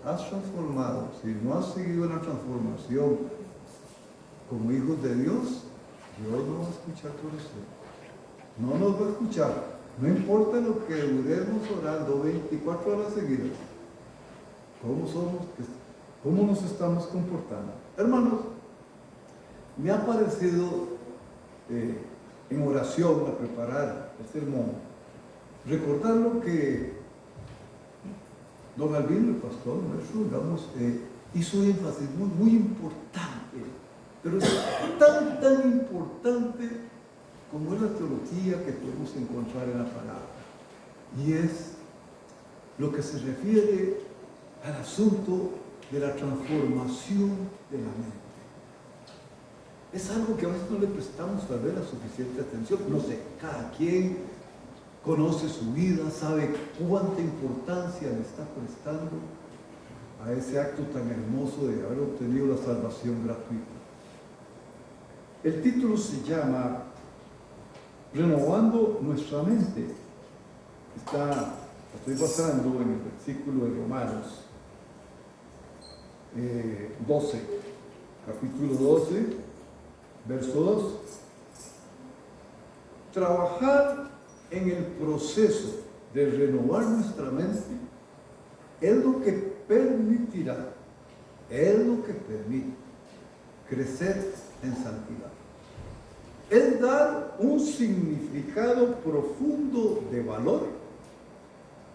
has transformado, si no has seguido una transformación como hijos de Dios, Dios no va a escuchar por usted. No nos va a escuchar. No importa lo que duremos orando 24 horas seguidas. ¿Cómo somos? ¿Cómo nos estamos comportando? Hermanos, me ha parecido en oración a preparar el sermón, recordar lo que don Albino, el pastor nuestro, digamos, hizo énfasis muy importante, pero es tan importante como es la teología que podemos encontrar en la palabra, y es lo que se refiere al asunto de la transformación de la mente. Es algo que a veces no le prestamos tal vez la suficiente atención. No sé, cada quien conoce su vida, sabe cuánta importancia le está prestando a ese acto tan hermoso de haber obtenido la salvación gratuita. El título se llama Renovando nuestra mente. Estoy basando en el versículo de Romanos 12, capítulo 12, verso 2. Trabajar en el proceso de renovar nuestra mente es lo que permite crecer en santidad. Es dar un significado profundo de valor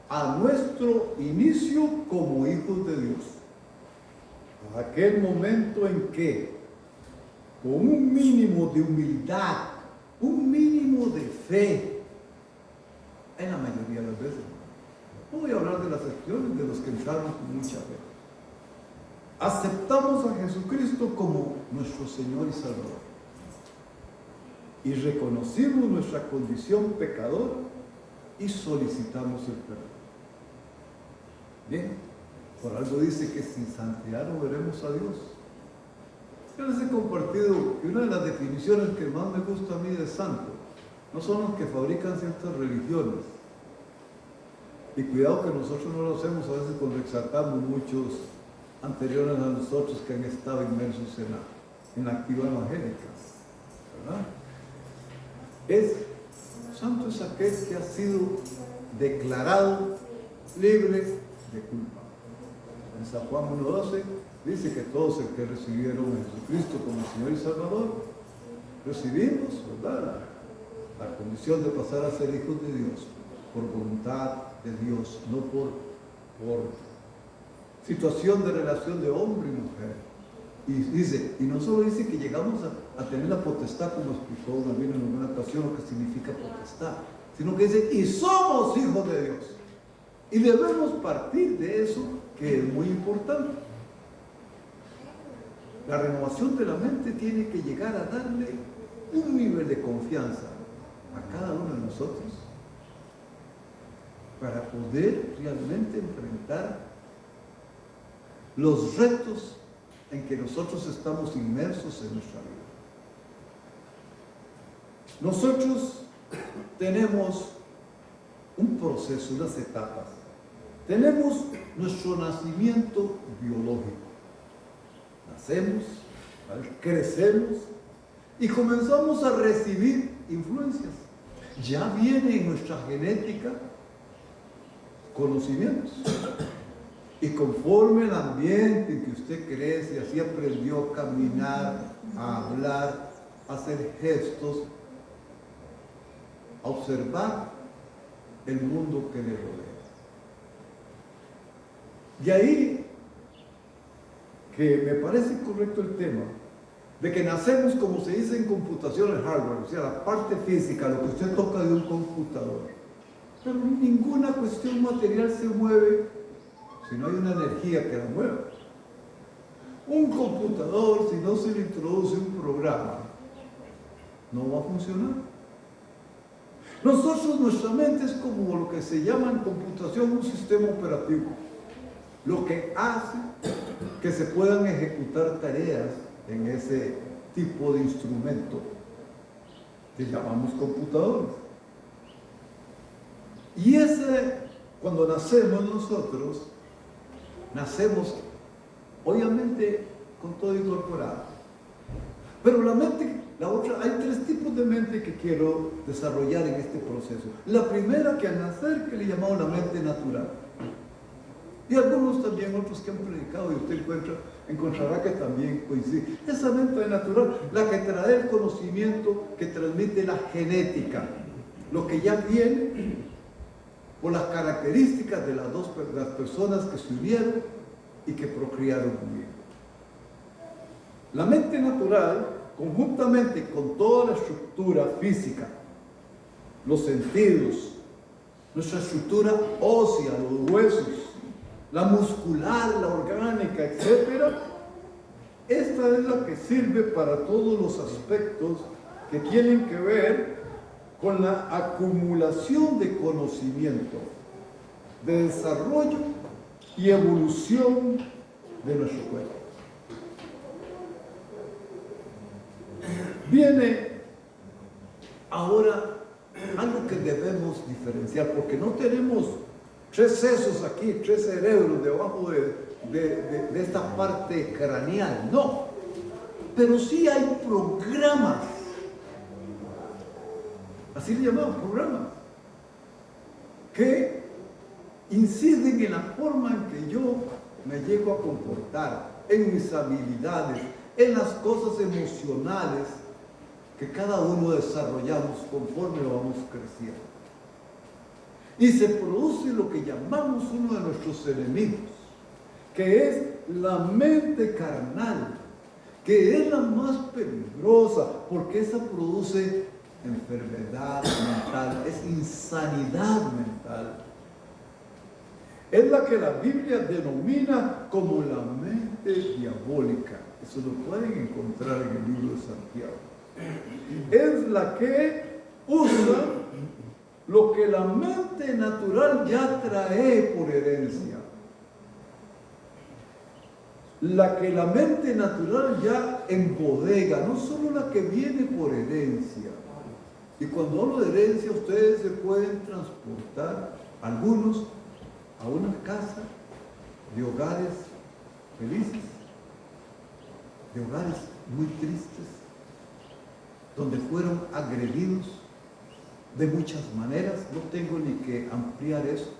a nuestro inicio como hijos de Dios. A aquel momento en que, con un mínimo de humildad, un mínimo de fe, en la mayoría de las veces, no voy a hablar de las excepciones de los que entraron con mucha fe, aceptamos a Jesucristo como nuestro Señor y Salvador y reconocimos nuestra condición pecadora y solicitamos el perdón. Bien, por algo dice que sin santidad no veremos a Dios. Yo les he compartido que una de las definiciones que más me gusta a mí de santo no son los que fabrican ciertas religiones. Y cuidado que nosotros no lo hacemos a veces cuando exaltamos muchos anteriores a nosotros que han estado inmersos en la activa evangélica, ¿verdad? Santo es aquel que ha sido declarado libre de culpa. En San Juan 1:12 dice que todos los que recibieron a Jesucristo como Señor y Salvador, recibimos, ¿verdad?, la condición de pasar a ser hijos de Dios por voluntad de Dios, no por situación de relación de hombre y mujer. Y dice, y no solo dice que llegamos a tener la potestad, como explicó también en alguna ocasión lo que significa potestad, sino que dice, y somos hijos de Dios. Y debemos partir de eso, que es muy importante. La renovación de la mente tiene que llegar a darle un nivel de confianza a cada uno de nosotros para poder realmente enfrentar los retos en que nosotros estamos inmersos en nuestra vida. Nosotros tenemos un proceso, unas etapas. Tenemos nuestro nacimiento biológico. Nacemos, ¿vale?, crecemos y comenzamos a recibir influencias. Ya viene en nuestra genética conocimientos. Y conforme el ambiente en que usted crece, así aprendió a caminar, a hablar, a hacer gestos, a observar el mundo que le rodea. Y ahí que me parece correcto el tema de que nacemos, como se dice en computación, el hardware, o sea, la parte física, lo que usted toca de un computador. Pero ninguna cuestión material se mueve si no hay una energía que la mueva. Un computador, si no se le introduce un programa, no va a funcionar. Nosotros, nuestra mente es como lo que se llama en computación un sistema operativo, lo que hace que se puedan ejecutar tareas en ese tipo de instrumento que llamamos computadores. Y cuando nacemos nosotros, nacemos, obviamente, con todo incorporado. Pero la mente, la otra, hay tres tipos de mente que quiero desarrollar en este proceso. La primera, que al nacer, que le llamamos la mente natural. Y algunos también, otros que han predicado, y usted encontrará que también coincide. Esa mente natural, la que trae el conocimiento, que transmite la genética, lo que ya viene por las características de las personas que se unieron y que procrearon bien. La mente natural, conjuntamente con toda la estructura física, los sentidos, nuestra estructura ósea, los huesos, la muscular, la orgánica, etc. Esta es la que sirve para todos los aspectos que tienen que ver con la acumulación de conocimiento, de desarrollo y evolución de nuestro cuerpo. Viene ahora algo que debemos diferenciar, porque no tenemos tres sesos aquí, tres cerebros debajo de esta parte craneal, no. Pero sí hay programas, así le llamamos programas, que inciden en la forma en que yo me llego a comportar, en mis habilidades, en las cosas emocionales que cada uno desarrollamos conforme lo vamos creciendo. Y se produce lo que llamamos uno de nuestros enemigos, que es la mente carnal, que es la más peligrosa, porque esa produce enfermedad mental, es insanidad mental. Es la que la Biblia denomina como la mente diabólica. Eso lo pueden encontrar en el libro de Santiago. Es la que usa lo que la mente natural ya trae por herencia. La que la mente natural ya embodega, no solo la que viene por herencia. Y cuando hablo de herencia, ustedes se pueden transportar, algunos, a una casa de hogares felices, de hogares muy tristes, donde fueron agredidos de muchas maneras. No tengo ni que ampliar eso.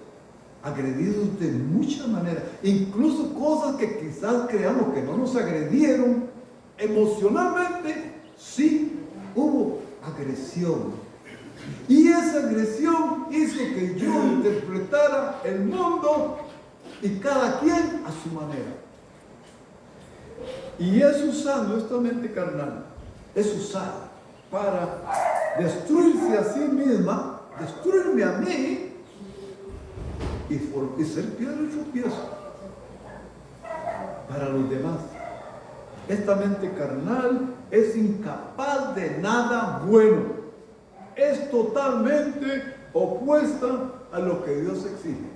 Agredidos de muchas maneras, incluso cosas que quizás creamos que no nos agredieron emocionalmente. Sí hubo agresión, y esa agresión hizo que yo interpretara el mundo y cada quien a su manera. Y es usando esta mente carnal, es usada para destruirse a sí misma, destruirme a mí y ser piedra de tropiezo para los demás. Esta mente carnal es incapaz de nada bueno, es totalmente opuesta a lo que Dios exige.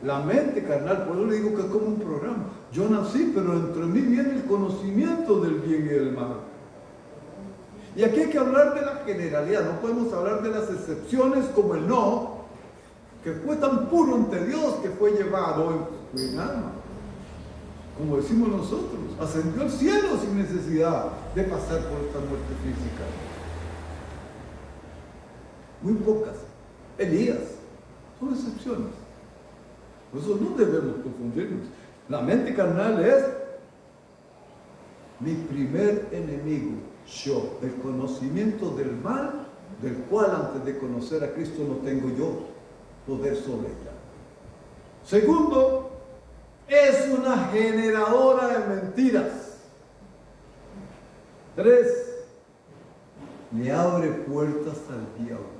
La mente carnal, por eso le digo que es como un programa. Yo nací, pero entre mí viene el conocimiento del bien y del mal. Y aquí hay que hablar de la generalidad, no podemos hablar de las excepciones como el no, que fue tan puro ante Dios que fue llevado en alma. Como decimos nosotros, ascendió al cielo sin necesidad de pasar por esta muerte física. Muy pocas. Elías, son excepciones. Por eso no debemos confundirnos. La mente carnal es mi primer enemigo, yo, el conocimiento del mal, del cual antes de conocer a Cristo no tengo yo poder sobre ella. Segundo, es una generadora de mentiras. 3, le abre puertas al diablo.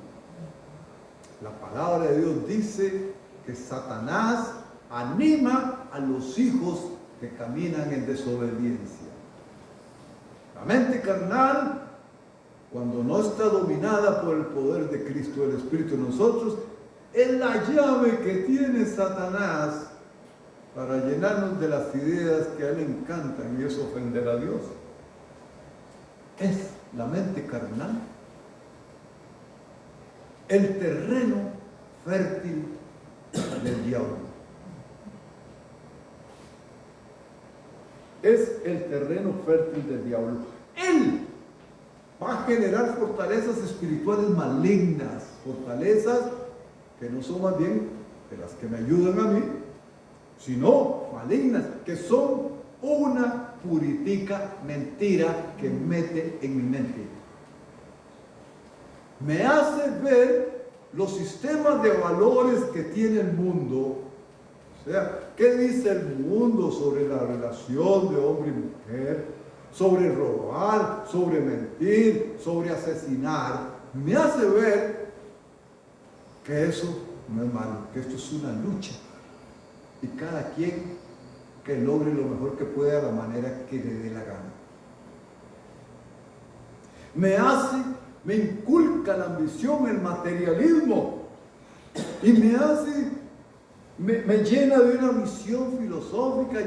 La palabra de Dios dice que Satanás anima a los hijos que caminan en desobediencia. La mente carnal, cuando no está dominada por el poder de Cristo, el Espíritu en nosotros, es la llave que tiene Satanás para llenarnos de las ideas que a él le encantan, y es ofender a Dios. Es la mente carnal el terreno fértil del diablo. es el terreno fértil del diablo. Él va a generar fortalezas espirituales malignas, fortalezas que no son más bien de las que me ayudan a mí, sino malignas, que son una puritica mentira que mete en mi mente. Me hace ver los sistemas de valores que tiene el mundo. O sea, ¿qué dice el mundo sobre la relación de hombre y mujer? Sobre robar, sobre mentir, sobre asesinar. Me hace ver que eso no es malo, que esto es una lucha. Y cada quien que logre lo mejor que pueda a la manera que le dé la gana. Me inculca la ambición, el materialismo, y me llena de una visión filosófica,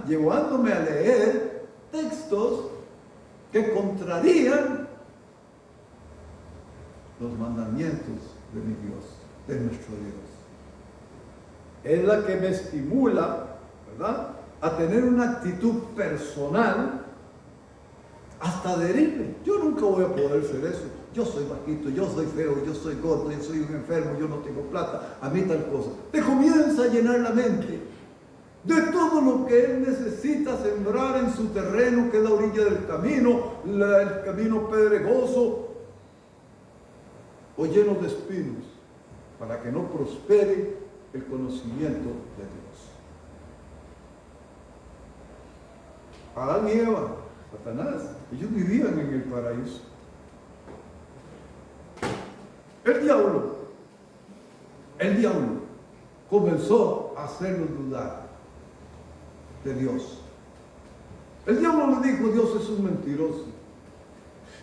llevándome a leer textos que contrarían los mandamientos de mi Dios, de nuestro Dios. Es la que me estimula, ¿verdad?, a tener una actitud personal hasta adherirme. Yo nunca voy a poder ser eso. Yo soy bajito, yo soy feo, yo soy gordo, yo soy un enfermo, yo no tengo plata, a mí tal cosa. Te comienza a llenar la mente de todo lo que él necesita sembrar en su terreno, que es la orilla del camino, el camino pedregoso o lleno de espinos, para que no prospere el conocimiento de Dios. Adán y Eva, Satanás, ellos vivían en el paraíso. El diablo comenzó a hacerlos dudar de Dios. El diablo le dijo: Dios es un mentiroso.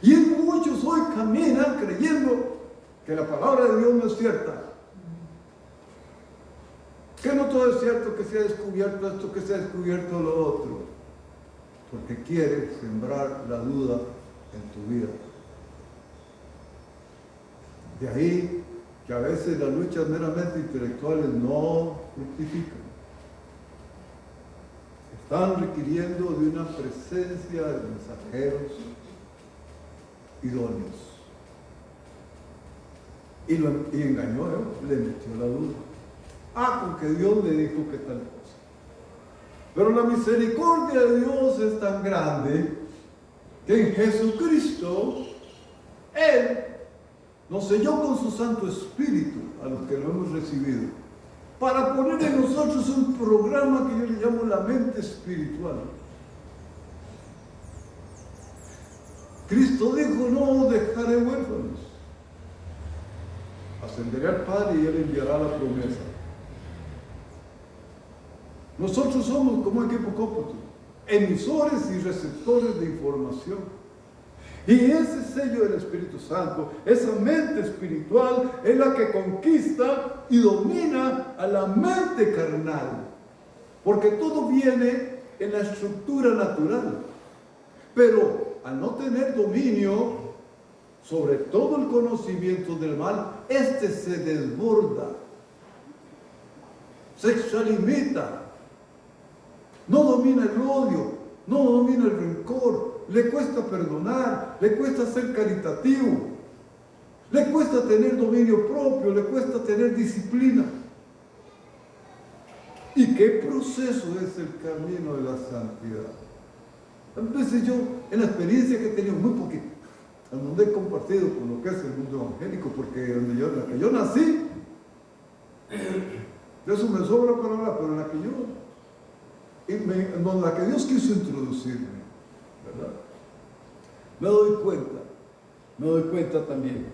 Y muchos hoy caminan creyendo que la palabra de Dios no es cierta. Que no todo es cierto, que se ha descubierto esto, que se ha descubierto lo otro. Porque quiere sembrar la duda en tu vida. De ahí que a veces las luchas meramente intelectuales no fructifican. Están requiriendo de una presencia de mensajeros idóneos. Y engañó, le metió la duda. Con que Dios le dijo que tal cosa. Pero la misericordia de Dios es tan grande que en Jesucristo Él nos selló con su Santo Espíritu a los que lo hemos recibido, para poner en nosotros un programa que yo le llamo la mente espiritual. Cristo dijo: no dejaré huérfanos. Ascenderé al Padre y Él enviará la promesa. Nosotros somos como equipo cómputo, emisores y receptores de información. Y ese sello del Espíritu Santo, esa mente espiritual, es la que conquista y domina a la mente carnal. Porque todo viene en la estructura natural. Pero al no tener dominio sobre todo el conocimiento del mal, este se desborda, se extralimita. No domina el odio, no domina el rencor, le cuesta perdonar, le cuesta ser caritativo, le cuesta tener dominio propio, le cuesta tener disciplina. ¿Y qué proceso es el camino de la santidad? A veces yo, en la experiencia que he tenido, muy poquito, en donde he compartido con lo que es el mundo evangélico, porque en la que yo nací, de eso me sobra para hablar, pero en la que yo... en la que Dios quiso introducirme, ¿verdad? Me doy cuenta también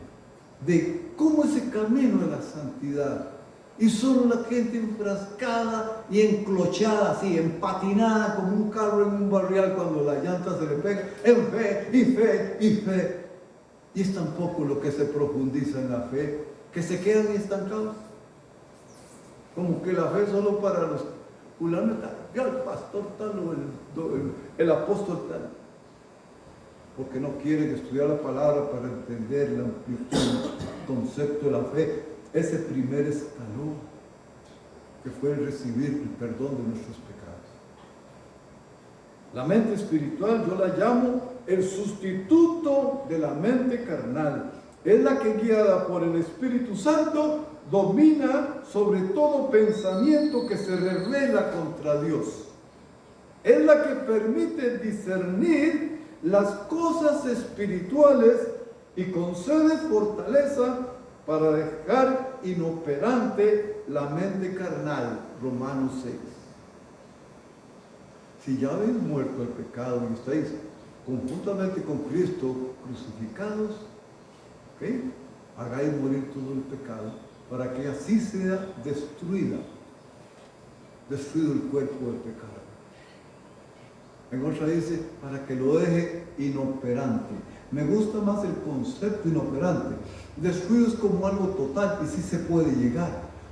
de cómo ese camino de la santidad, y solo la gente enfrascada y enclochada, así, empatinada como un carro en un barrial cuando la llanta se le pega, en fe, y fe, y fe. Y es tampoco lo que se profundiza en la fe, que se quedan estancados. Como que la fe solo para los fulano tal, ya el pastor tal o el apóstol tal, porque no quieren estudiar la palabra para entender la amplitud, el concepto de la fe, ese primer escalón que fue el recibir el perdón de nuestros pecados. La mente espiritual yo la llamo el sustituto de la mente carnal. Es la que, guiada por el Espíritu Santo, domina sobre todo pensamiento que se revela contra Dios. Es la que permite discernir las cosas espirituales y concede fortaleza para dejar inoperante la mente carnal. Romanos 6. Si ya habéis muerto al pecado y estáis conjuntamente con Cristo crucificados, ¿okay? Hagáis morir todo el pecado para que así sea destruido el cuerpo del pecado. En otra dice, para que lo deje inoperante. Me gusta más el concepto inoperante. Destruido es como algo total y sí se puede llegar.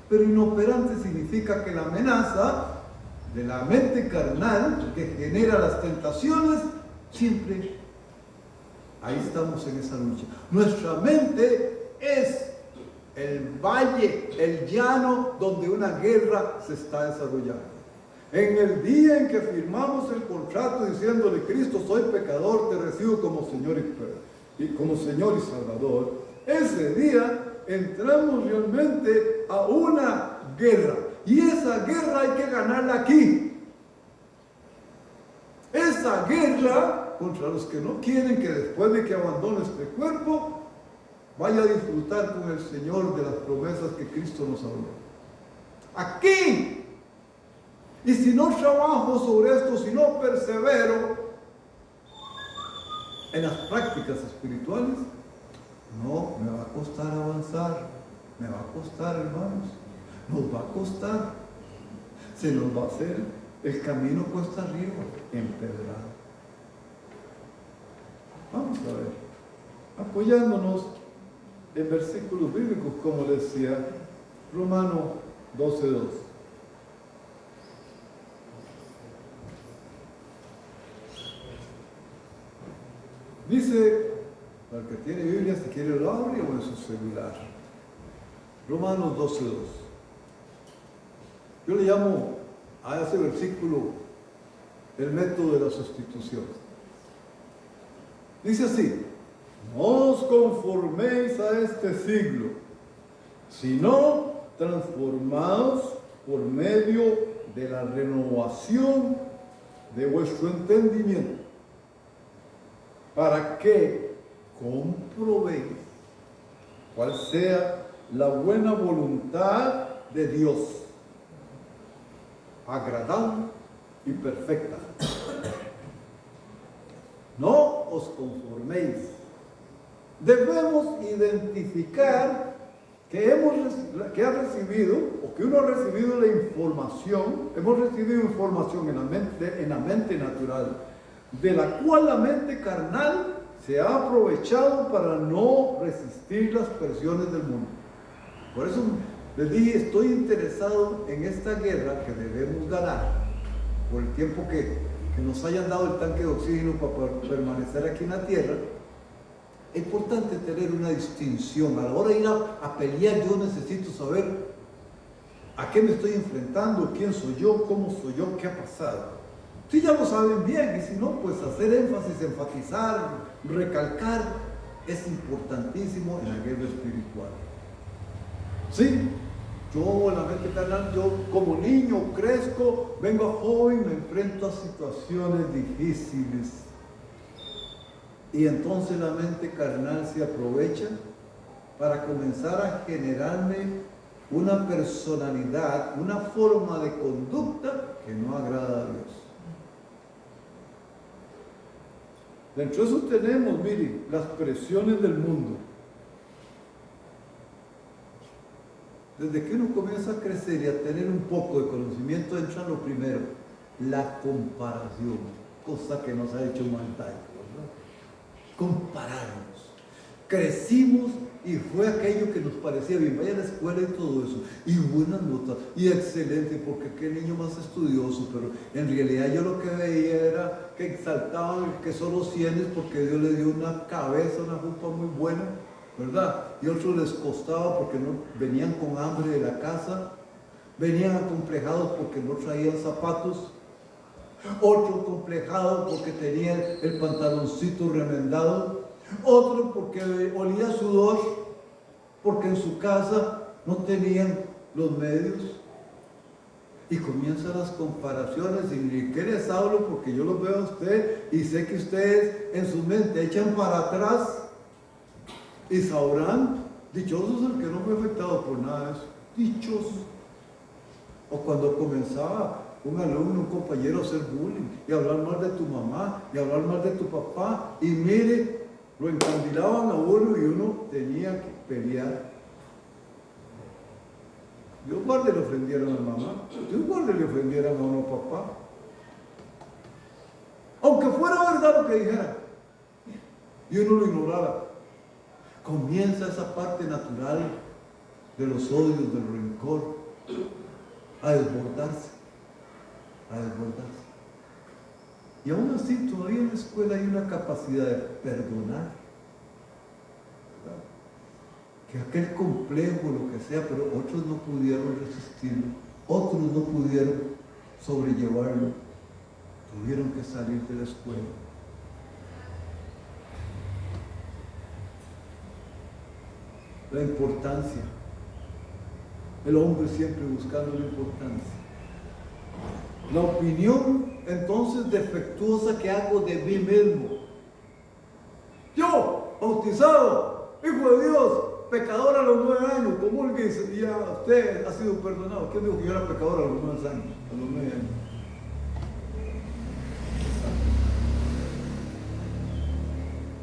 Pero inoperante significa que la amenaza de la mente carnal que genera las tentaciones, siempre ahí estamos en esa lucha. Nuestra mente es el valle, el llano donde una guerra se está desarrollando. En el día en que firmamos el contrato diciéndole, Cristo, soy pecador, te recibo como Señor y Salvador, ese día entramos realmente a una guerra. Y esa guerra hay que ganarla aquí. Esa guerra contra los que no quieren que después de que abandone este cuerpo, vaya a disfrutar con el Señor de las promesas que Cristo nos habló. Aquí. Y si no trabajo sobre esto, si no persevero en las prácticas espirituales, no, me va a costar avanzar. Me va a costar, hermanos. Nos va a costar. Se nos va a hacer el camino cuesta arriba, empedrado. Vamos a ver. Apoyándonos en versículos bíblicos, como decía Romano 12:2. Dice, para el que tiene Biblia, si quiere lo abre o en su celular. Romanos 12:2. Yo le llamo a ese versículo el método de la sustitución. Dice así, no os conforméis a este siglo, sino transformaos por medio de la renovación de vuestro entendimiento, para que comprobéis cuál sea la buena voluntad de Dios, agradable y perfecta. No os conforméis. Debemos identificar que ha recibido, o que uno ha recibido la información, hemos recibido información en la mente natural, de la cual la mente carnal se ha aprovechado para no resistir las presiones del mundo. Por eso les dije, estoy interesado en esta guerra que debemos ganar por el tiempo que nos hayan dado el tanque de oxígeno para permanecer aquí en la tierra. Es importante tener una distinción. A la hora de ir a pelear, yo necesito saber a qué me estoy enfrentando, quién soy yo, cómo soy yo, qué ha pasado. Si ya lo saben bien, y si no, pues hacer énfasis, enfatizar, recalcar, es importantísimo en la guerra espiritual. Sí, yo en la mente carnal, yo como niño crezco, vengo a joven, me enfrento a situaciones difíciles. Y entonces la mente carnal se aprovecha para comenzar a generarme una personalidad, una forma de conducta que no agrada a Dios. Dentro de eso tenemos, miren, las presiones del mundo. Desde que uno comienza a crecer y a tener un poco de conocimiento, entra lo primero, la comparación, cosa que nos ha hecho mal daño, ¿verdad? Compararnos. Crecimos y fue aquello que nos parecía bien, vaya a la escuela y todo eso, y buenas notas, y excelente, porque qué niño más estudioso, pero en realidad yo lo que veía era que exaltaban que solo 100 porque Dios le dio una cabeza, una jupa muy buena, ¿verdad? Y a otros les costaba porque no venían con hambre de la casa, venían acomplejados porque no traían zapatos, otro complejado porque tenía el pantaloncito remendado, otro porque olía sudor, porque en su casa no tenían los medios. Y comienzan las comparaciones, y ni qué les hablo porque yo los veo a usted y sé que ustedes en su mente echan para atrás y sabrán, dichosos el que no fue afectado por nada de eso, dichosos. O cuando comenzaba un alumno, un compañero a hacer bullying y hablar mal de tu mamá y hablar mal de tu papá, y mire, lo encandilaban a uno y uno tenía que pelear. Dios guarde le ofendieran a mamá, Dios guarde le ofendieran a uno papá. Aunque fuera verdad lo que dijera, y uno lo ignorara, comienza esa parte natural de los odios, del rencor, a desbordarse, a desbordarse. Y aún así todavía en la escuela hay una capacidad de perdonar, ¿verdad? Que aquel complejo, lo que sea, pero otros no pudieron resistirlo, otros no pudieron sobrellevarlo, tuvieron que salir de la escuela. La importancia, el hombre siempre buscando la importancia. La opinión entonces defectuosa que hago de mí mismo. Yo, bautizado, hijo de Dios, pecador a los 9 años, comulgue y ya usted ha sido perdonado. ¿Quién dijo que yo era pecador a los 9 años? A los 9 años.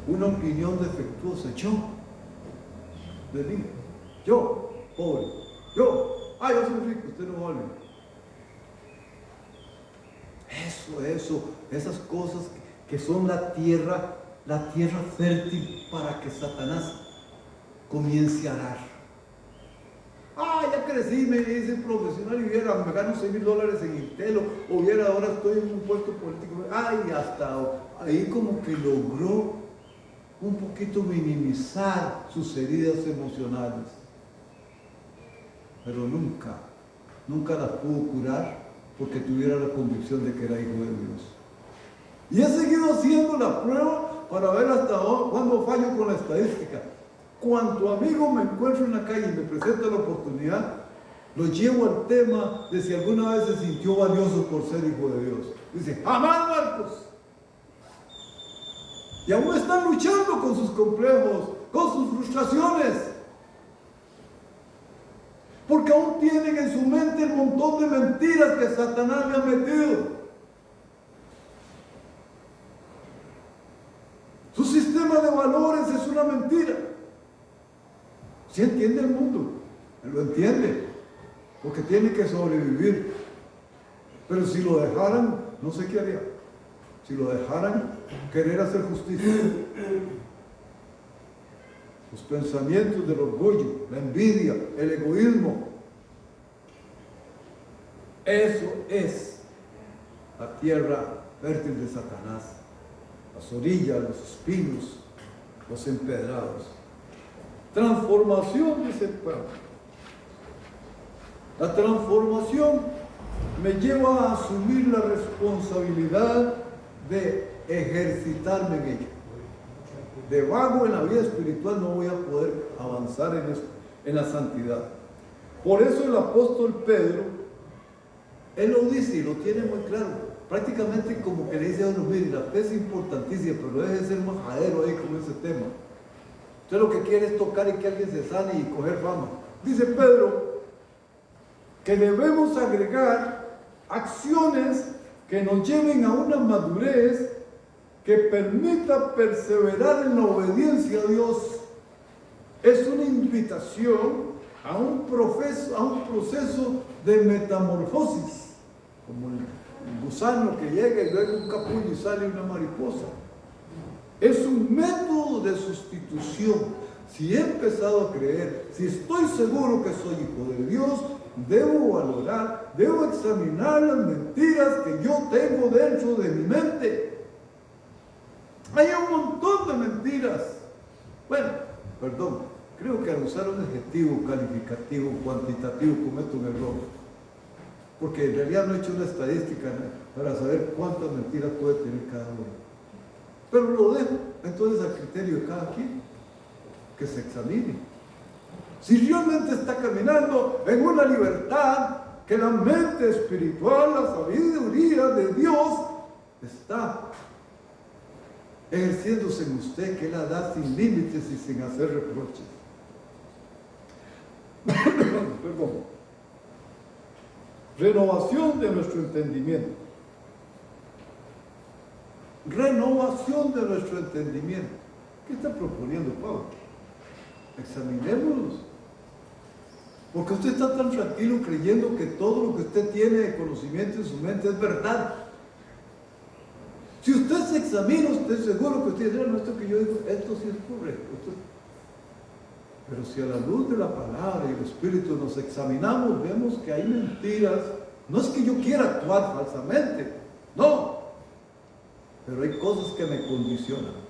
Una opinión defectuosa. Yo, de mí. Yo, pobre. Yo soy rico, usted no vale. Esas cosas que son la tierra fértil para que Satanás comience a arar. Ya crecí, me hice profesional y me gano $6,000 en Intel, o ahora estoy en un puesto político. Hasta ahí como que logró un poquito minimizar sus heridas emocionales. Pero nunca las pudo curar porque tuviera la convicción de que era hijo de Dios. Y he seguido haciendo la prueba para ver hasta cuándo fallo con la estadística. Cuanto amigo me encuentro en la calle y me presenta la oportunidad, lo llevo al tema de si alguna vez se sintió valioso por ser hijo de Dios. Dice, jamás, Marcos. Y aún están luchando con sus complejos, con sus frustraciones. Porque aún tienen en su mente el montón de mentiras que Satanás le ha metido. Su sistema de valores es una mentira. Sí entiende el mundo, él lo entiende, porque tiene que sobrevivir. Pero si lo dejaran, no sé qué haría. Si lo dejaran querer hacer justicia. Los pensamientos del orgullo, la envidia, el egoísmo. Eso es la tierra fértil de Satanás. Las orillas, los espinos, los empedrados. Transformación, dice el pueblo. La transformación me lleva a asumir la responsabilidad de ejercitarme en ella. De vago en la vida espiritual no voy a poder avanzar en la santidad. Por eso el apóstol Pedro, él lo dice y lo tiene muy claro. Prácticamente como que le dice a uno, mire, la fe es importantísima, pero deje de ser majadero ahí con ese tema. Usted lo que quiere es tocar y que alguien se sane y coger fama. Dice Pedro que debemos agregar acciones que nos lleven a una madurez que permita perseverar en la obediencia a Dios. Es una invitación a un proceso de metamorfosis, como el gusano que llega y luego un capullo y sale una mariposa. Es un método de sustitución. Si he empezado a creer, si estoy seguro que soy hijo de Dios, debo valorar, debo examinar las mentiras que yo tengo dentro de mi mente. Hay un montón de mentiras. Bueno, perdón, creo que al usar un adjetivo calificativo, cuantitativo, cometo un error. Porque en realidad no he hecho una estadística, ¿no?, para saber cuántas mentiras puede tener cada uno. Pero lo dejo entonces al criterio de cada quien, que se examine. Si realmente está caminando en una libertad, que la mente espiritual, la sabiduría de Dios está ejerciéndose en usted, que Él la da sin límites y sin hacer reproches. Perdón. Renovación de nuestro entendimiento. Renovación de nuestro entendimiento. ¿Qué está proponiendo Pablo? Examinémoslos. Porque usted está tan tranquilo creyendo que todo lo que usted tiene de conocimiento en su mente es verdad. Si usted se examina, usted seguro que usted dice, no, esto que yo digo, esto sí es correcto. Pero si a la luz de la palabra y el Espíritu nos examinamos, vemos que hay mentiras. No es que yo quiera actuar falsamente, no. Pero hay cosas que me condicionan.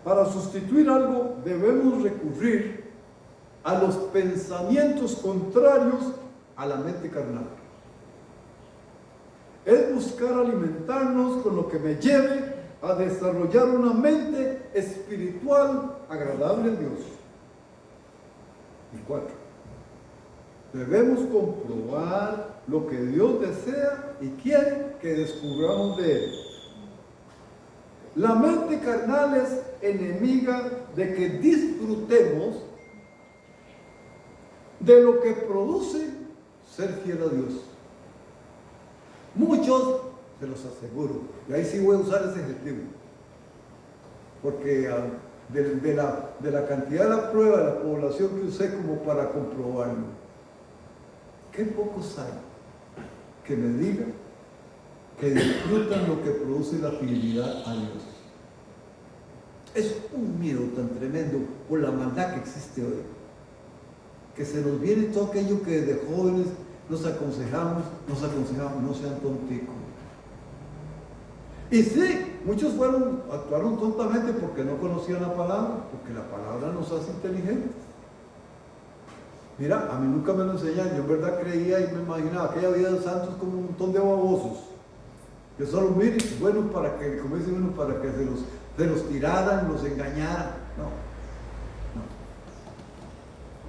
Para sustituir algo debemos recurrir a los pensamientos contrarios a la mente carnal. Es buscar alimentarnos con lo que me lleve a desarrollar una mente espiritual agradable a Dios. Y 4. Debemos comprobar lo que Dios desea y quiere que descubramos de Él. La mente carnal es enemiga de que disfrutemos de lo que produce ser fiel a Dios. Muchos, se los aseguro, y ahí sí voy a usar ese ejemplo, porque de la cantidad de la prueba de la población que usé como para comprobarlo, qué pocos hay que me digan que disfrutan lo que produce la fidelidad a Dios. Es un miedo tan tremendo por la maldad que existe hoy, que se nos viene todo aquello que desde jóvenes nos aconsejamos, no sean tonticos. Y sí, muchos actuaron tontamente porque no conocían la palabra, porque la palabra nos hace inteligentes. Mira, a mí nunca me lo enseñaron, yo en verdad creía y me imaginaba aquella vida de santos como un montón de babosos, que solo miren, bueno, para que, como dice uno, para que se los tiraran, los engañaran.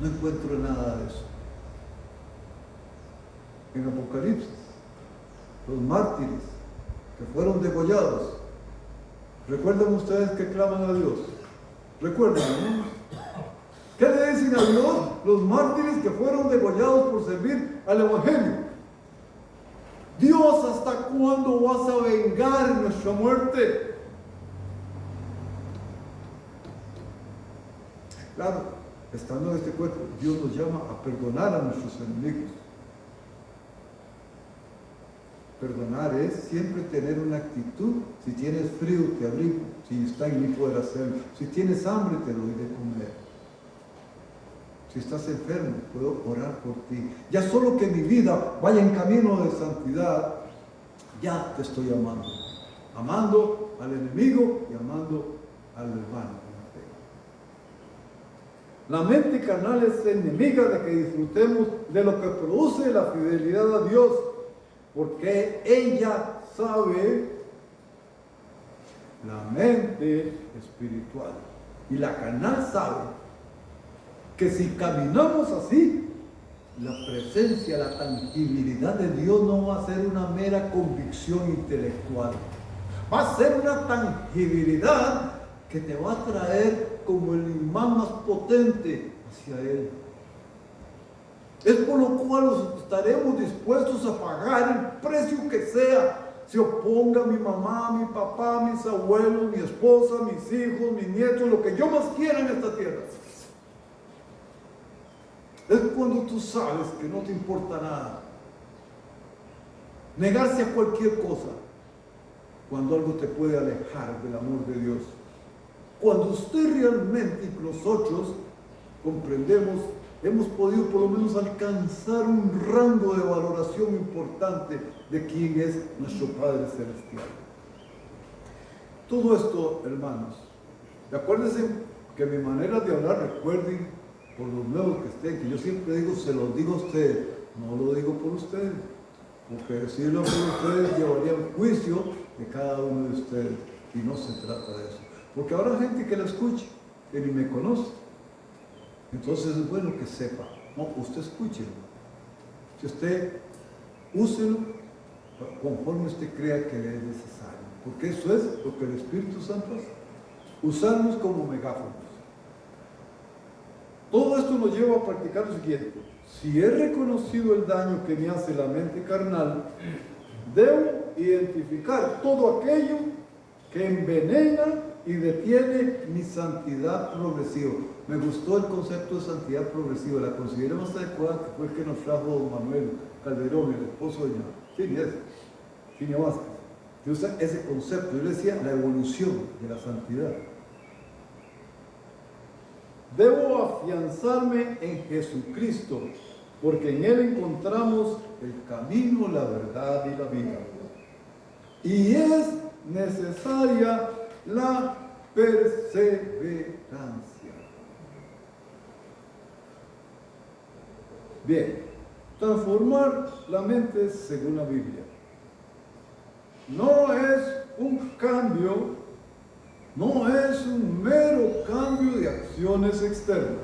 No encuentro nada de eso. En Apocalipsis, los mártires que fueron degollados, ¿recuerdan ustedes que claman a Dios? ¿Recuerdan, no? ¿Qué le dicen a Dios los mártires que fueron degollados por servir al Evangelio? Dios, ¿hasta cuándo vas a vengar nuestra muerte? Claro, estando en este cuerpo, Dios nos llama a perdonar a nuestros enemigos. Perdonar es siempre tener una actitud. Si tienes frío, te abrigo. Si está en mí, poder hacerlo. Si tienes hambre, te doy de comer. Si estás enfermo, puedo orar por ti. Ya solo que mi vida vaya en camino de santidad, ya te estoy amando. Amando al enemigo y amando al hermano. La mente carnal es enemiga de que disfrutemos de lo que produce la fidelidad a Dios, porque ella sabe, la mente espiritual y la carnal sabe que si caminamos así, la presencia, la tangibilidad de Dios no va a ser una mera convicción intelectual, va a ser una tangibilidad que te va a traer como el imán más potente hacia Él. Es por lo cual estaremos dispuestos a pagar el precio que sea. Se oponga mi mamá, mi papá, mis abuelos, mi esposa, mis hijos, mis nietos, lo que yo más quiera en esta tierra. Es cuando tú sabes que no te importa nada. Negarse a cualquier cosa cuando algo te puede alejar del amor de Dios. Cuando usted realmente y nosotros comprendemos, hemos podido por lo menos alcanzar un rango de valoración importante de quién es nuestro Padre Celestial. Todo esto, hermanos, y acuérdense que mi manera de hablar, recuerden por los nuevos que estén, que yo siempre digo, se los digo a ustedes, no lo digo por ustedes, porque decirlo por ustedes llevaría un juicio de cada uno de ustedes, y no se trata de eso, porque habrá gente que la escuche, que ni me conoce, entonces es bueno que sepa, no, usted escúchelo, si usted úselo conforme usted crea que es necesario, porque eso es lo que el Espíritu Santo hace, usarnos como megáfonos. Todo esto nos lleva a practicar lo siguiente: si he reconocido el daño que me hace la mente carnal, debo identificar todo aquello que envenena y detiene mi santidad progresiva. Me gustó el concepto de santidad progresiva, la consideré más adecuada, que fue el que nos trajo don Manuel Calderón, el esposo de Cinia Vázquez. Yo usé ese concepto, yo le decía la evolución de la santidad. Debo afianzarme en Jesucristo, porque en Él encontramos el camino, la verdad y la vida. Y es necesaria la perseverancia. Bien, transformar la mente según la Biblia no es un cambio, no es un mero cambio de acciones externas.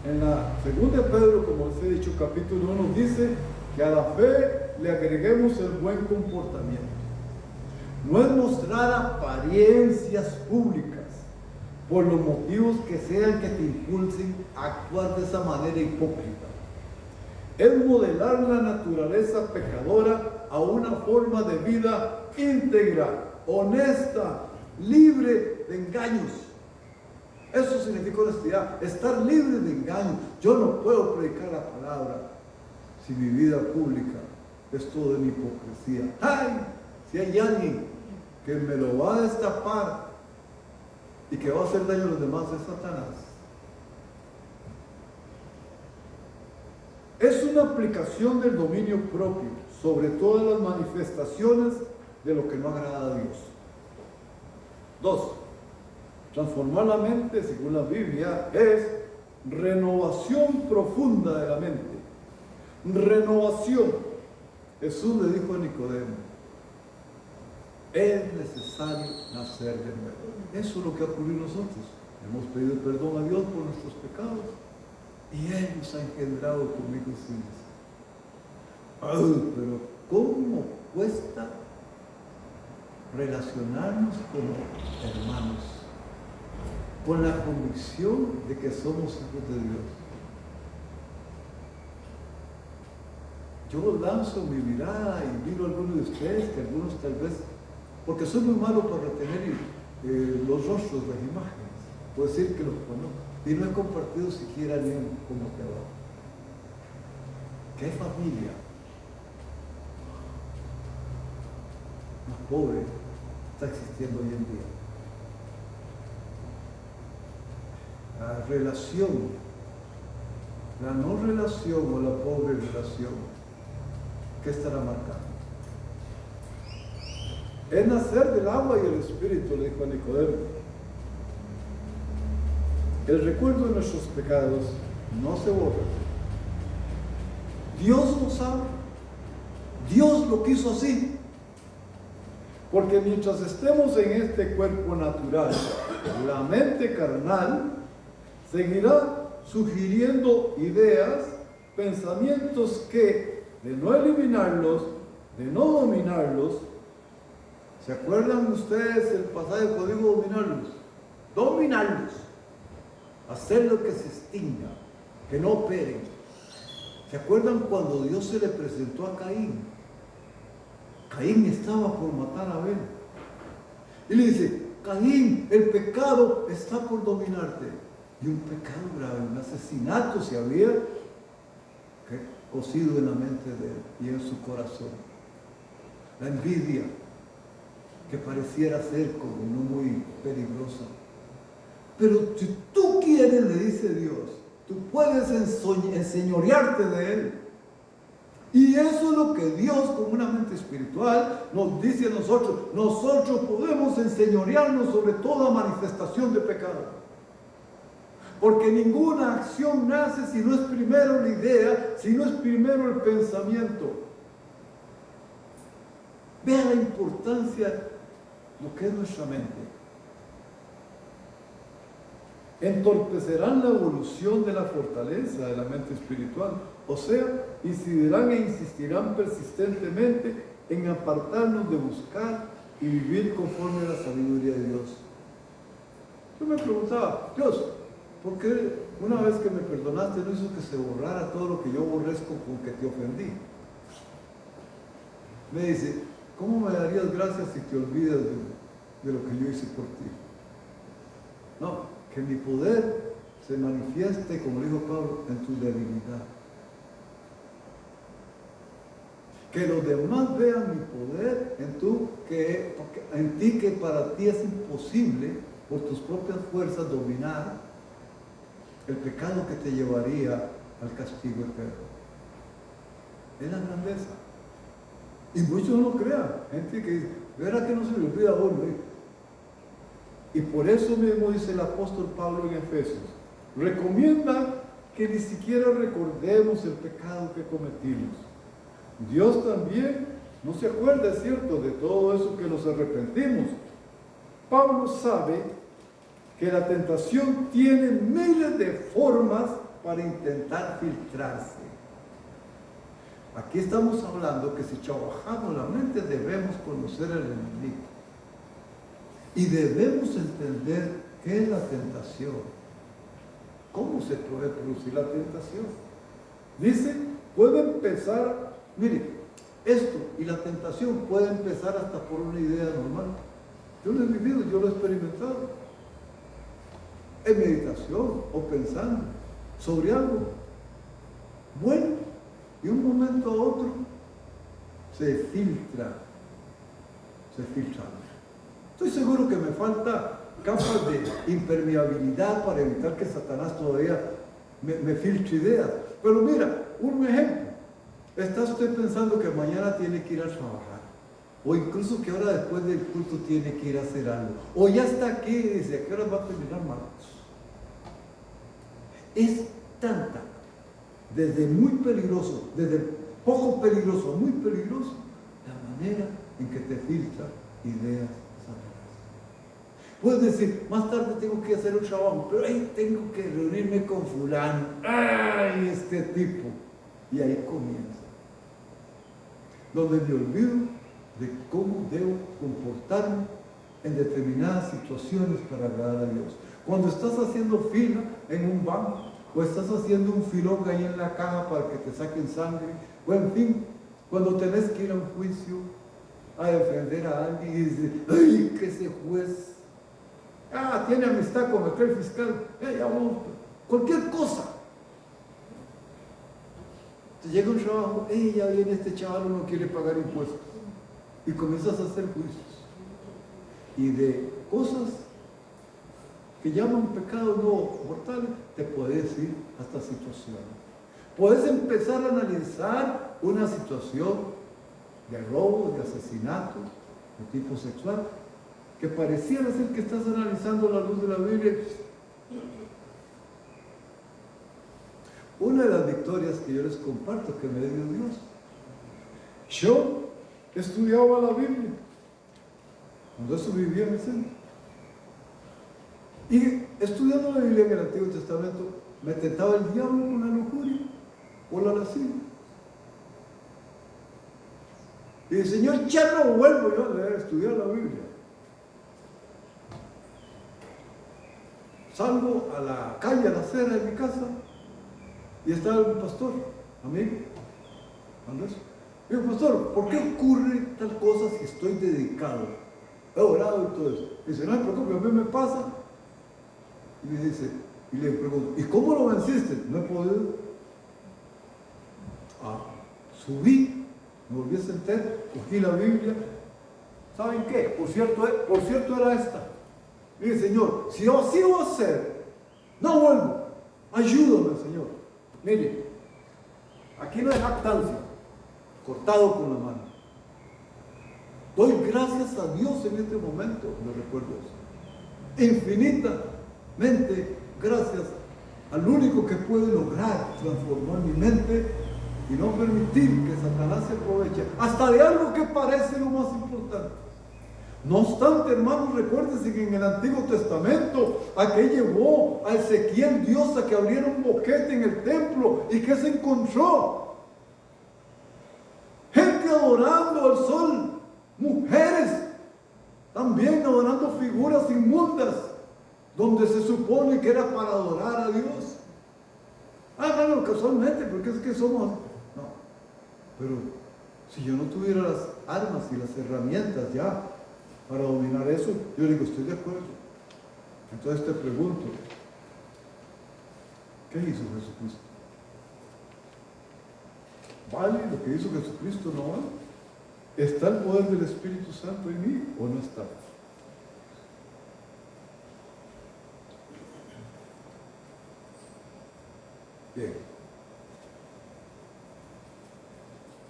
En la segunda de Pedro, como les he dicho, capítulo 1, dice que a la fe le agreguemos el buen comportamiento. No es mostrar apariencias públicas por los motivos que sean que te impulsen a actuar de esa manera hipócrita. Es modelar la naturaleza pecadora a una forma de vida íntegra, honesta, libre de engaños. Eso significa honestidad, estar libre de engaños. Yo no puedo predicar la palabra si mi vida pública es todo en hipocresía. ¡Ay! Si hay alguien que me lo va a destapar y que va a hacer daño a los demás, es Satanás. Es una aplicación del dominio propio sobre todas las manifestaciones de lo que no agrada a Dios. 2. Transformar la mente, según la Biblia, es renovación profunda de la mente. Renovación. Jesús le dijo a Nicodemo: es necesario nacer de nuevo. Eso es lo que ha ocurrido nosotros. Hemos pedido perdón a Dios por nuestros pecados y Él nos ha engendrado como hijos suyos. Pero ¿cómo cuesta relacionarnos como hermanos, con la convicción de que somos hijos de Dios? Yo lanzo mi mirada y miro a algunos de ustedes, que algunos tal vez, porque soy muy malo para retener los rostros, las imágenes, puedo decir que los conozco, y no he compartido siquiera ni un cómo te va. ¿Qué familia más pobre está existiendo hoy en día? La relación, la no relación o la pobre relación, ¿qué estará marcando? Es nacer del agua y el espíritu, le dijo a Nicodemo. El recuerdo de nuestros pecados no se borra. Dios lo sabe. Dios lo quiso así. Porque mientras estemos en este cuerpo natural, la mente carnal seguirá sugiriendo ideas, pensamientos que, de no eliminarlos, de no dominarlos, ¿se acuerdan ustedes el pasaje cuando digo dominarlos? Dominarlos. Hacer lo que se extinga, que no operen. ¿Se acuerdan cuando Dios se le presentó a Caín? Caín estaba por matar a Abel. Y le dice: Caín, el pecado está por dominarte. Y un pecado grave, un asesinato se había cocido en la mente de él y en su corazón. La envidia, que pareciera ser como no muy peligrosa. Pero si tú quieres, le dice Dios, tú puedes enseñorearte de él. Y eso es lo que Dios, con una mente espiritual, nos dice a nosotros. Nosotros podemos enseñorearnos sobre toda manifestación de pecado. Porque ninguna acción nace si no es primero la idea, si no es primero el pensamiento. Vea la importancia de lo que es nuestra mente. Entorpecerán la evolución de la fortaleza de la mente espiritual. O sea, incidirán e insistirán persistentemente en apartarnos de buscar y vivir conforme a la sabiduría de Dios. Yo me preguntaba, Dios, ¿por qué una vez que me perdonaste no hizo que se borrara todo lo que yo aborrezco con que te ofendí? Me dice, ¿cómo me darías gracias si te olvidas de lo que yo hice por ti? No, que mi poder se manifieste, como dijo Pablo, en tu debilidad. Que los demás vean mi poder en ti, que para ti es imposible por tus propias fuerzas dominar el pecado que te llevaría al castigo eterno. Es la grandeza. Y muchos no lo crean. Gente que dice, verá que no se le olvida a uno. Y por eso mismo dice el apóstol Pablo en Efesios, recomienda que ni siquiera recordemos el pecado que cometimos. Dios también no se acuerda, es cierto, de todo eso que nos arrepentimos. Pablo sabe que la tentación tiene miles de formas para intentar filtrarse. Aquí estamos hablando que si trabajamos la mente debemos conocer el enemigo. Y debemos entender qué es la tentación. ¿Cómo se puede producir la tentación? Dice, puede empezar, mire, esto y la tentación puede empezar hasta por una idea normal. Yo lo he vivido, yo lo he experimentado. En meditación o pensando sobre algo bueno, y un momento a otro se filtra. Estoy seguro que me falta capas de impermeabilidad para evitar que Satanás todavía me filtre ideas. Pero mira, un ejemplo. Está usted pensando que mañana tiene que ir a trabajar, o incluso que ahora después del culto tiene que ir a hacer algo, o ya está aquí y dice, ¿a qué hora va a terminar Marcos? Es tanta, desde muy peligroso, desde poco peligroso a muy peligroso, la manera en que te filtra ideas satánicas. Puedes decir, más tarde tengo que hacer un trabajo, pero ahí tengo que reunirme con fulano, ¡ay, este tipo! Y ahí comienza, donde me olvido de cómo debo comportarme en determinadas situaciones para agradar a Dios. Cuando estás haciendo fila en un banco, o estás haciendo un filón ahí en la caja para que te saquen sangre, o en fin, cuando tenés que ir a un juicio a defender a alguien y dices, ¡ay, que ese juez! Tiene amistad con aquel fiscal, ya vamos, cualquier cosa. Te llega un trabajo, ya viene este chaval, no quiere pagar impuestos. Y comienzas a hacer juicios. Y de cosas que llaman pecados no mortales, te puedes ir hasta situaciones. Puedes empezar a analizar una situación de robo, de asesinato, de tipo sexual, que pareciera ser que estás analizando a la luz de la Biblia. Una de las victorias que yo les comparto que me dio Dios. Yo estudiaba la Biblia. Cuando eso vivía en el centro. Y estudiando la Biblia en el Antiguo Testamento, me tentaba el diablo con la lujuria o la lascivia. Y el Señor, ya no vuelvo yo a leer, a estudiar la Biblia. Salgo a la calle, a la acera de mi casa, y está un pastor, amigo, Andrés. Y digo, pastor, ¿por qué ocurre tal cosa si estoy dedicado? He orado y todo eso. Dice, no me preocupe, a mí me pasa. Y me dice, y le pregunto, ¿y cómo lo venciste? No he podido. Subí, me volví a sentar, cogí la Biblia. ¿Saben qué? Por cierto era esta. Y dije, Señor, si yo así voy a hacer, no vuelvo. Ayúdame, Señor. Mire, aquí no hay jactancia, cortado con la mano. Doy gracias a Dios en este momento, me recuerdo eso. Infinitamente gracias al único que puede lograr transformar mi mente y no permitir que Satanás se aproveche hasta de algo que parece lo más importante. No obstante, hermanos, recuérdense que en el Antiguo Testamento, ¿a qué llevó a Ezequiel Dios a que abriera un boquete en el templo? ¿Y qué se encontró? Gente adorando al sol, mujeres también adorando figuras inmundas, donde se supone que era para adorar a Dios. Háganlo casualmente, porque es que somos... No, pero si yo no tuviera las armas y las herramientas ya para dominar eso, yo digo, estoy de acuerdo. Entonces te pregunto, ¿qué hizo Jesucristo? ¿Vale lo que hizo Jesucristo? ¿No vale? ¿Está el poder del Espíritu Santo en mí o no está? Bien.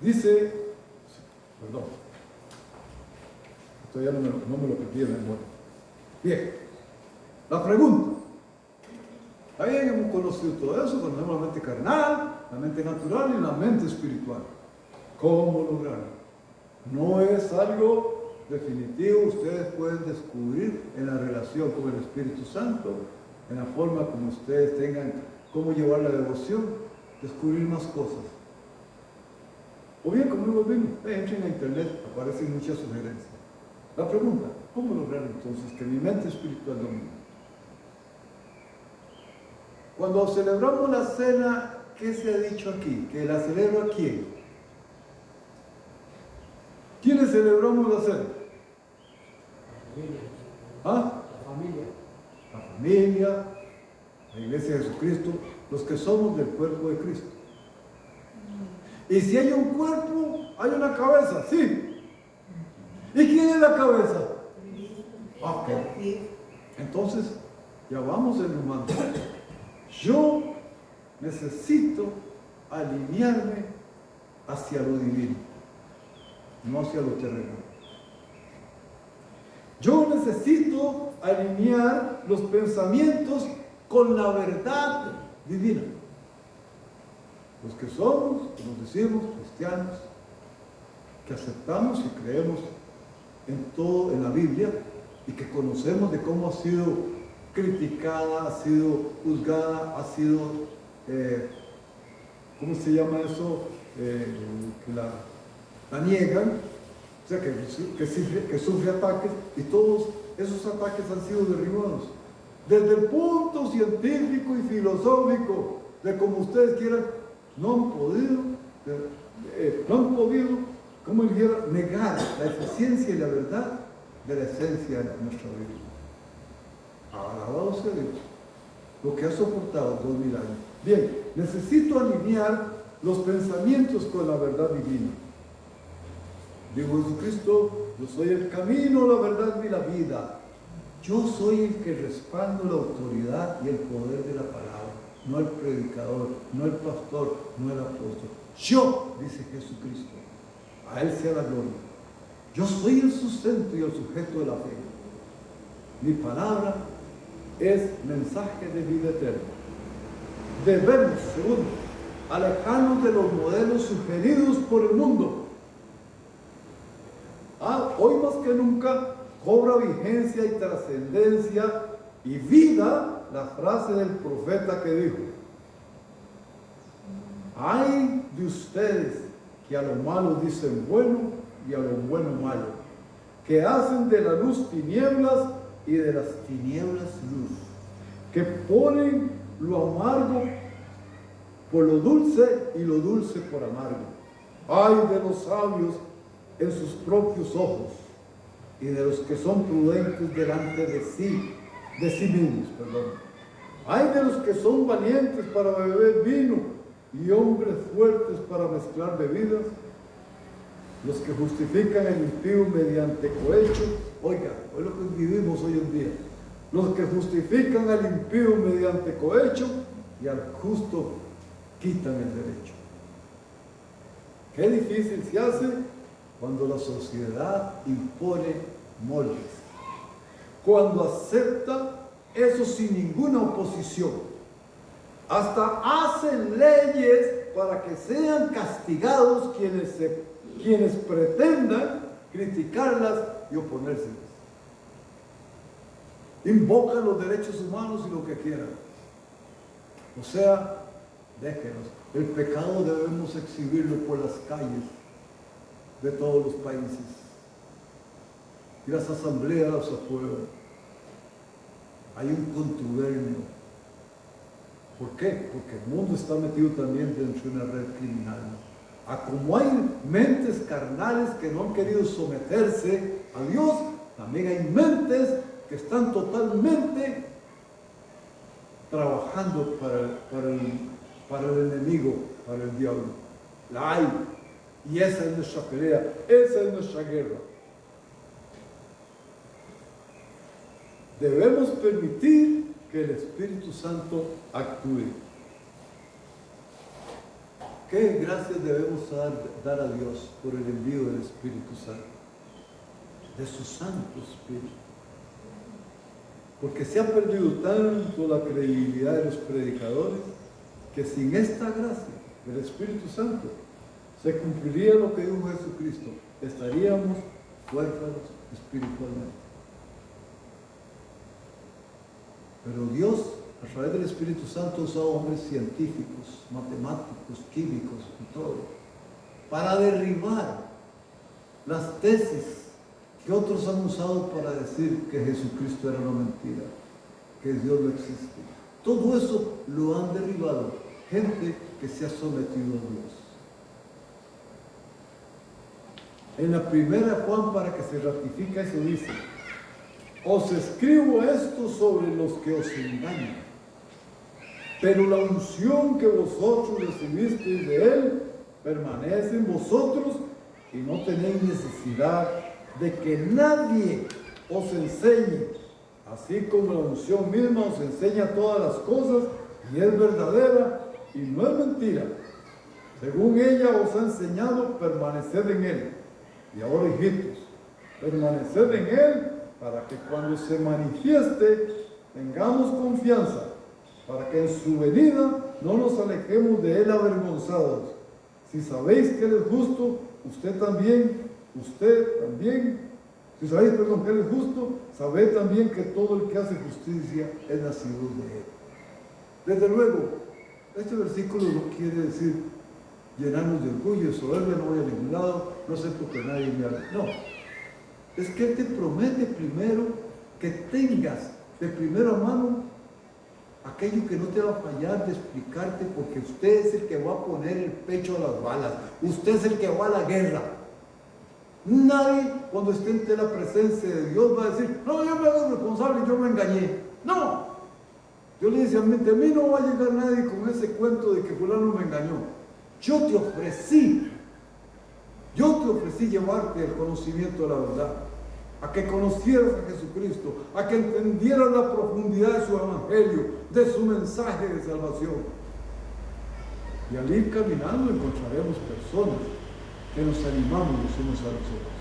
Dice, perdón, esto ya no me lo perdí en la memoria. Bien, la pregunta. Está bien, hemos conocido todo eso, conocemos la mente carnal, la mente natural y la mente espiritual. ¿Cómo lograrlo? No es algo definitivo, ustedes pueden descubrir en la relación con el Espíritu Santo, en la forma como ustedes tengan cómo llevar la devoción, descubrir más cosas. O bien, como hemos visto, entren a internet, aparecen muchas sugerencias. La pregunta, ¿cómo lograr entonces que mi mente espiritual domine? Cuando celebramos la cena, ¿qué se ha dicho aquí? ¿Que la celebra quién? ¿Quiénes celebramos la cena? La familia. ¿Ah? La familia. La familia, la Iglesia de Jesucristo, los que somos del cuerpo de Cristo. Y si hay un cuerpo, hay una cabeza, sí. ¿Y quién es la cabeza? Ok. Entonces, ya vamos en humano. Yo necesito alinearme hacia lo divino, no hacia lo terrenal. Yo necesito alinear los pensamientos con la verdad divina. Los que somos, que nos decimos cristianos, que aceptamos y creemos en todo en la Biblia y que conocemos de cómo ha sido criticada, ha sido juzgada, ha sido, ¿cómo se llama eso? Que la niegan, o sea, que sufre ataques, y todos esos ataques han sido derribados. Desde el punto científico y filosófico, de como ustedes quieran, no han podido, como dijera, negar la eficiencia y la verdad de la esencia de nuestra Biblia. Alabado sea Dios, lo que ha soportado 2000 años. Bien, necesito alinear los pensamientos con la verdad divina. Dijo Jesucristo, yo soy el camino, la verdad y la vida. Yo soy el que respaldo la autoridad y el poder de la palabra, no el predicador, no el pastor, no el apóstol. Yo, dice Jesucristo, a Él sea la gloria. Yo soy el sustento y el sujeto de la fe. Mi palabra es mensaje de vida eterna. Debemos, segundo, alejarnos de los modelos sugeridos por el mundo. Hoy más que nunca cobra vigencia y trascendencia y vida la frase del profeta que dijo: ay de ustedes que a lo malo dicen bueno y a lo bueno malo, que hacen de la luz tinieblas y de las tinieblas luz, que ponen lo amargo por lo dulce y lo dulce por amargo. Ay de los sabios en sus propios ojos y de los que son prudentes delante de sí mismos, perdón. Ay de los que son valientes para beber vino y hombres fuertes para mezclar bebidas, los que justifican el impío mediante cohecho. Oiga, es lo que vivimos hoy en día. Los que justifican al impío mediante cohecho y al justo quitan el derecho. Qué difícil se hace cuando la sociedad impone moldes, cuando acepta eso sin ninguna oposición. Hasta hacen leyes para que sean castigados quienes pretendan criticarlas y oponérselas. Invocan los derechos humanos y lo que quieran. O sea, déjenos. El pecado debemos exhibirlo por las calles de todos los países. Y las asambleas las aprueban. Hay un contubernio. ¿Por qué? Porque el mundo está metido también dentro de una red criminal. Como hay mentes carnales que no han querido someterse a Dios, también hay mentes que están totalmente trabajando para el enemigo, para el diablo. La hay. Y esa es nuestra pelea, esa es nuestra guerra. Debemos permitir que el Espíritu Santo actúe. ¿Qué gracias debemos dar a Dios por el envío del Espíritu Santo? De su Santo Espíritu. Porque se ha perdido tanto la credibilidad de los predicadores que sin esta gracia del Espíritu Santo se cumpliría lo que dijo Jesucristo. Estaríamos huérfanos espiritualmente. Pero Dios, a través del Espíritu Santo, usa hombres científicos, matemáticos, químicos y todo, para derribar las tesis que otros han usado para decir que Jesucristo era una mentira, que Dios no existe. Todo eso lo han derribado gente que se ha sometido a Dios. En la primera Juan, para que se ratifique eso, dice: os escribo esto sobre los que os engañan, pero la unción que vosotros recibisteis de Él permanece en vosotros y no tenéis necesidad de que nadie os enseñe, así como la unción misma os enseña todas las cosas y es verdadera y no es mentira. Según ella os ha enseñado, permaneced en Él. Y ahora, hijitos, permaneced en Él, para que cuando se manifieste tengamos confianza, para que en su venida no nos alejemos de Él avergonzados. Si sabéis que Él es justo, usted también, si sabéis, que Él es justo, sabed también que todo el que hace justicia es nacido de Él. Desde luego, este versículo no quiere decir llenarnos de orgullo y soberbia, no voy a ningún lado, no sé por qué nadie me habla. No. Es que Él te promete primero que tengas de primera mano aquello que no te va a fallar de explicarte, porque usted es el que va a poner el pecho a las balas, usted es el que va a la guerra. Nadie, cuando esté ante la presencia de Dios, va a decir: no, yo me hago responsable, yo me engañé. No. Dios le dice: a mí no va a llegar nadie con ese cuento de que fulano me engañó. Yo te ofrecí llevarte al conocimiento de la verdad, a que conocieras a Jesucristo, a que entendieras la profundidad de su evangelio, de su mensaje de salvación. Y al ir caminando encontraremos personas que nos animamos los unos a los otros.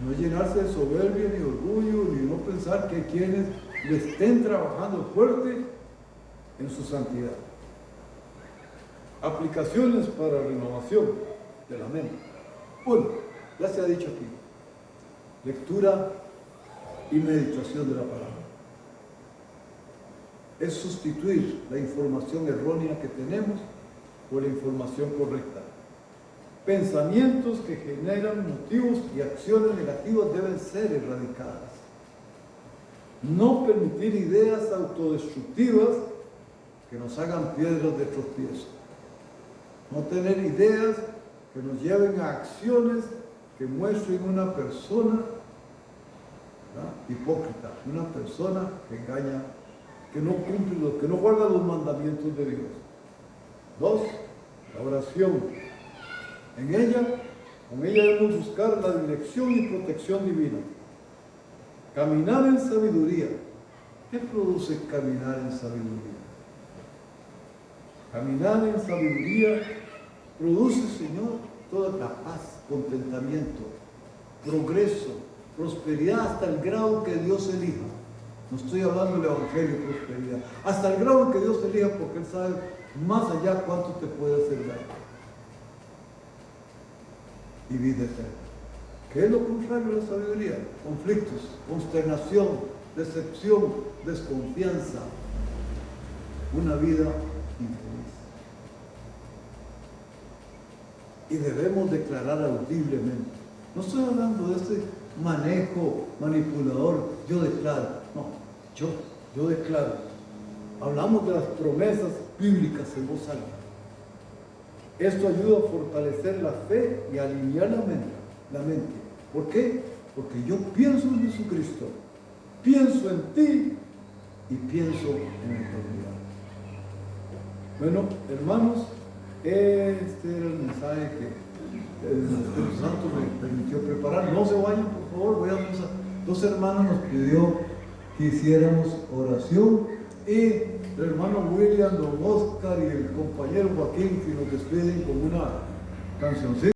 No es llenarse de soberbia, ni orgullo, ni no pensar que quienes le estén trabajando fuerte en su santidad. Aplicaciones para renovación de la mente. Uno, ya se ha dicho aquí: lectura y meditación de la palabra. Es sustituir la información errónea que tenemos por la información correcta. Pensamientos que generan motivos y acciones negativas deben ser erradicadas. No permitir ideas autodestructivas que nos hagan piedras de tropiezo. No tener ideas que nos lleven a acciones que muestren una persona, ¿verdad?, hipócrita, una persona que engaña, que no cumple, que no guarda los mandamientos de Dios. Dos, la oración. Con ella debemos buscar la dirección y protección divina. Caminar en sabiduría. ¿Qué produce caminar en sabiduría? Caminar en sabiduría produce, Señor, toda la paz, contentamiento, progreso, prosperidad hasta el grado que Dios elija. No estoy hablando del evangelio de prosperidad. Hasta el grado en que Dios te elija porque Él sabe más allá cuánto te puede hacer daño. Y vida eterna. ¿Qué es lo contrario de la sabiduría? Conflictos, consternación, decepción, desconfianza. Una vida infeliz. Y debemos declarar audiblemente. No estoy hablando de ese manejo manipulador. Yo declaro. No, yo declaro. Hablamos de las promesas bíblicas en voz alta. Esto ayuda a fortalecer la fe y a alinear la mente. ¿Por qué? Porque yo pienso en Jesucristo, pienso en ti y pienso en la eternidad. Bueno, hermanos, este era el mensaje que el Espíritu Santo me permitió preparar. No se vayan, por favor. Voy a dos hermanos nos pidió que hiciéramos oración y el hermano William, don Oscar y el compañero Joaquín que nos despiden con una cancioncita.